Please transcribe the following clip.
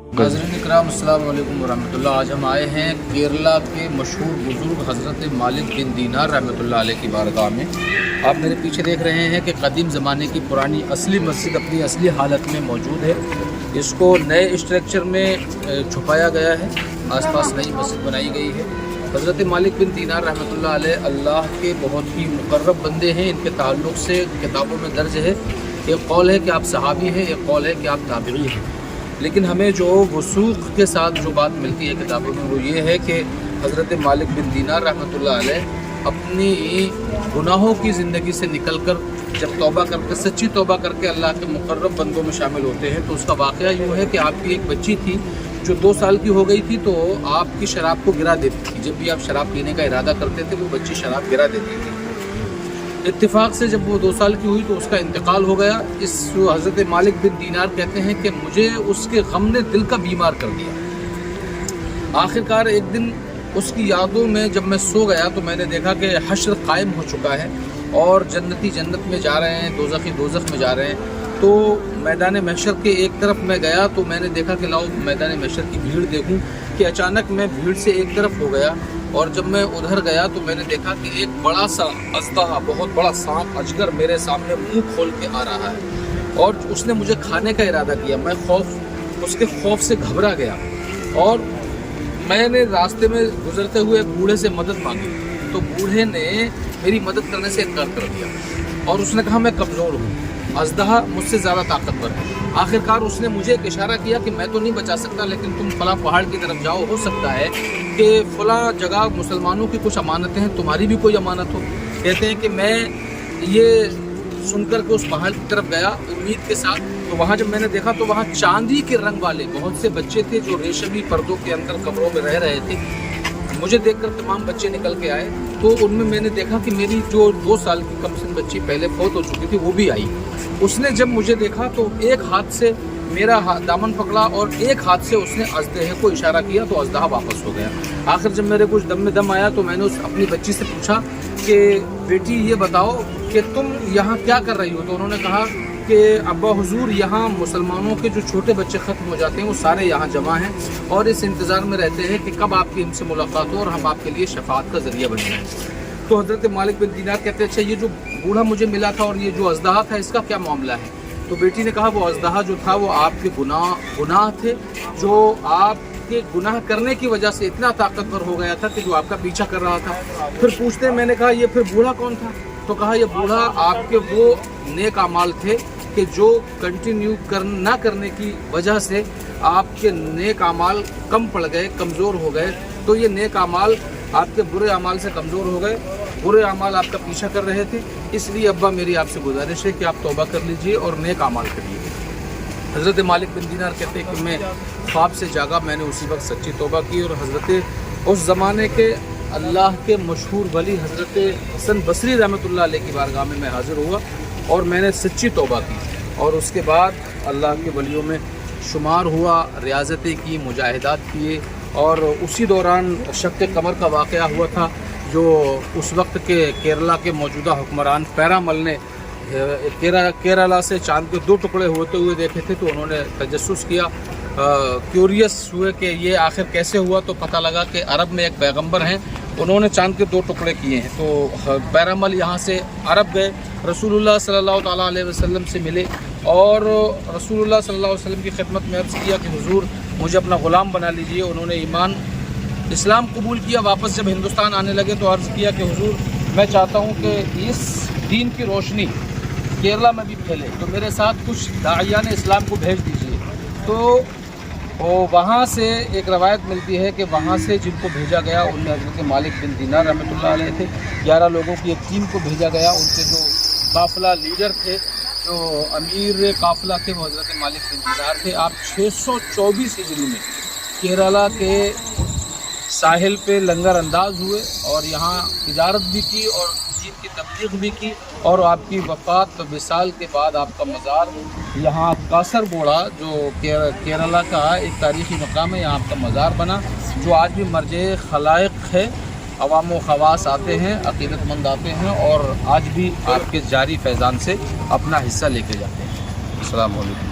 नाज़रीन इकराम अस्सलाम वालेकुम वरहमतुल्लाह। आज हम आए हैं केरला के मशहूर बुज़ुर्ग हज़रत मालिक बिन दीनार रहमतुल्लाह अलैह की बारगाह में। आप मेरे पीछे देख रहे हैं कि कदीम ज़माने की पुरानी असली मस्जिद अपनी असली हालत में मौजूद है। इसको नए स्ट्रक्चर में छुपाया गया है, आसपास नई मस्जिद बनाई गई है। हज़रत मालिक बिन दीनार रहमतुल्लाह अलैह अल्लाह के बहुत ही मुक़र्रब बंदे हैं। इनके ताल्लुक़ से किताबों में दर्ज है, एक कौल है कि आप सहाबी हैं, एक कौल है कि आप ताबिई हैं। लेकिन हमें जो वसूख के साथ जो बात मिलती है किताबों में वो ये है कि हज़रत मालिक बिन दीनार रहमतुल्लाह अलैह अपनी गुनाहों की ज़िंदगी से निकलकर जब तौबा करके सच्ची तौबा करके अल्लाह के मुक़र्रब बंदों में शामिल होते हैं तो उसका वाक़या यूँ है कि आपकी एक बच्ची थी जो 2 साल की हो गई थी, तो आपकी शराब को गिरा देती थी। जब भी आप शराब पीने का इरादा करते थे वो बच्ची शराब गिरा देती थी। इत्तेफाक से जब वो 2 साल की हुई तो उसका इंतकाल हो गया। इस हज़रत मालिक बिन दीनार कहते हैं कि मुझे उसके गम ने दिल का बीमार कर दिया। आखिरकार एक दिन उसकी यादों में जब मैं सो गया तो मैंने देखा कि हश्र कायम हो चुका है और जन्नती जन्नत में जा रहे हैं, दोज़खी दोज़ख में जा रहे हैं। तो मैदान महशर के एक तरफ मैं गया तो मैंने देखा कि लाओ मैदान महशर की भीड़ देखूं, कि अचानक मैं भीड़ से एक तरफ हो गया। और जब मैं उधर गया तो मैंने देखा कि एक बड़ा सा अज़दहा, बहुत बड़ा सांप अजगर मेरे सामने मुंह खोल के आ रहा है और उसने मुझे खाने का इरादा किया। मैं उसके खौफ से घबरा गया और मैंने रास्ते में गुजरते हुए बूढ़े से मदद मांगी तो बूढ़े ने मेरी मदद करने से इनकार कर दिया और उसने कहा मैं कमज़ोर हूँ, अज़दहा मुझसे ज़्यादा ताकतवर है। आखिरकार उसने मुझे एक इशारा किया कि मैं तो नहीं बचा सकता, लेकिन तुम फला पहाड़ की तरफ जाओ, हो सकता है कि फला जगह मुसलमानों की कुछ अमानतें हैं, तुम्हारी भी कोई अमानत हो। कहते हैं कि मैं ये सुनकर के उस पहाड़ की तरफ गया उम्मीद के साथ। तो वहाँ जब मैंने देखा तो वहाँ चांदी के रंग वाले बहुत से बच्चे थे जो रेशमी पर्दों के अंदर कमरों में रह रहे थे। मुझे देखकर तमाम बच्चे निकल के आए तो उनमें मैंने देखा कि मेरी जो 2 साल की कमसिन बच्ची पहले फौत हो चुकी थी वो भी आई। उसने जब मुझे देखा तो एक हाथ से मेरा दामन पकड़ा और एक हाथ से उसने अज़दहे को इशारा किया तो अज़दहा वापस हो गया। आखिर जब मेरे कुछ दम में दम आया तो मैंने अपनी बच्ची से पूछा कि बेटी ये बताओ कि तुम यहाँ क्या कर रही हो। तो उन्होंने कहा कि अब्बा हुजूर यहाँ मुसलमानों के जो छोटे बच्चे ख़त्म हो जाते हैं वो सारे यहाँ जमा हैं और इस इंतज़ार में रहते हैं कि कब आपकी हमसे मुलाकात हो और हम आपके लिए शफाअत का ज़रिया बन जाएँ। तो हज़रत मालिक बिन दीनार कहते हैं अच्छा ये जो बूढ़ा मुझे मिला था और ये जो अज़दहा था इसका क्या मामला है। तो बेटी ने कहा वो अज़दहा जो था वो आपके गुनाह थे, जो आपके गुनाह करने की वजह से इतना ताकतवर हो गया था कि जो आपका पीछा कर रहा था। फिर पूछते हैं, मैंने कहा ये फिर बूढ़ा कौन था। तो कहा ये बूढ़ा आपके वो नेक अमाल थे कि जो कंटिन्यू ना करने की वजह से आपके नेक अमाल कम पड़ गए, कमज़ोर हो गए। तो ये नेक अमाल आपके बुरे अमाल से कमज़ोर हो गए, बुरे अमाल आपका पीछा कर रहे थे। इसलिए अब्बा मेरी आपसे गुजारिश है कि आप तौबा कर लीजिए और नेक अमाल करिए। हज़रत मालिक बिन दीनार कहते हैं कि मैं ख्वाब से जागा, मैंने उसी वक्त सच्ची तौबा की और हज़रत उस ज़माने के अल्लाह के मशहूर वली हज़रत हसन बसरी रहमतुल्लाह अलैह की बारगाह में मैं हाज़िर हुआ और मैंने सच्ची तौबा की और उसके बाद अल्लाह के वलियों में शुमार हुआ, रियाज़तें की, मुजाहिदात किए। और उसी दौरान शक्क़ कमर का वाक़या हुआ था जो उस वक्त के केरला के मौजूदा हुक्मरान पैरामल ने केरला से चांद के 2 टुकड़े होते हुए देखे थे। तो उन्होंने तजस्सुस किया, क्यूरियस हुए कि ये आखिर कैसे हुआ। तो पता लगा कि अरब में एक पैगंबर हैं, उन्होंने चांद के 2 टुकड़े किए हैं। तो पैरामल यहाँ से अरब गए, रसूलुल्लाह सल्लल्लाहु ताला अलैहि वसल्लम से मिले और रसूलुल्लाह सल्लल्लाहु अलैहि वसल्लम की खिदमत में अर्ज़ किया कि हुजूर मुझे अपना ग़ुलाम बना लीजिए। उन्होंने इस्लाम कबूल किया। वापस जब हिंदुस्तान आने लगे तो अर्ज़ किया कि हुजूर मैं चाहता हूँ कि इस दीन की रोशनी केरला में भी फैले, तो मेरे साथ कुछ दाइयाने इस्लाम को भेज दीजिए। तो वहाँ से एक रवायत मिलती है कि वहाँ से जिनको भेजा गया उनमें हज़रत मालिक बिन दीनार रहमतुल्लाह अलैह थे। 11 लोगों की एक टीम को भेजा गया। उनके जो काफ़िला लीडर थे, जो अमीर काफ़िला थे, वो हज़रत मालिक बिन दीनार थे। आप 624 हिजरी में केरला के साहिल पे लंगर अंदाज हुए और यहाँ तिजारत भी की और दीन की तबलीग भी की और आपकी वफ़ात विसाल के बाद आपका मज़ार यहाँ कासरगोड़ा जो केरला का एक तारीख़ी मकाम है, यहाँ आपका मज़ार बना जो आज भी मर्जे खलाइक है। अवाम व ख़वास आते हैं, अक़ीदतमंद आते हैं और आज भी आपके जारी फैज़ान से अपना हिस्सा लेके जाते हैं। अस्सलाम वालेकुम।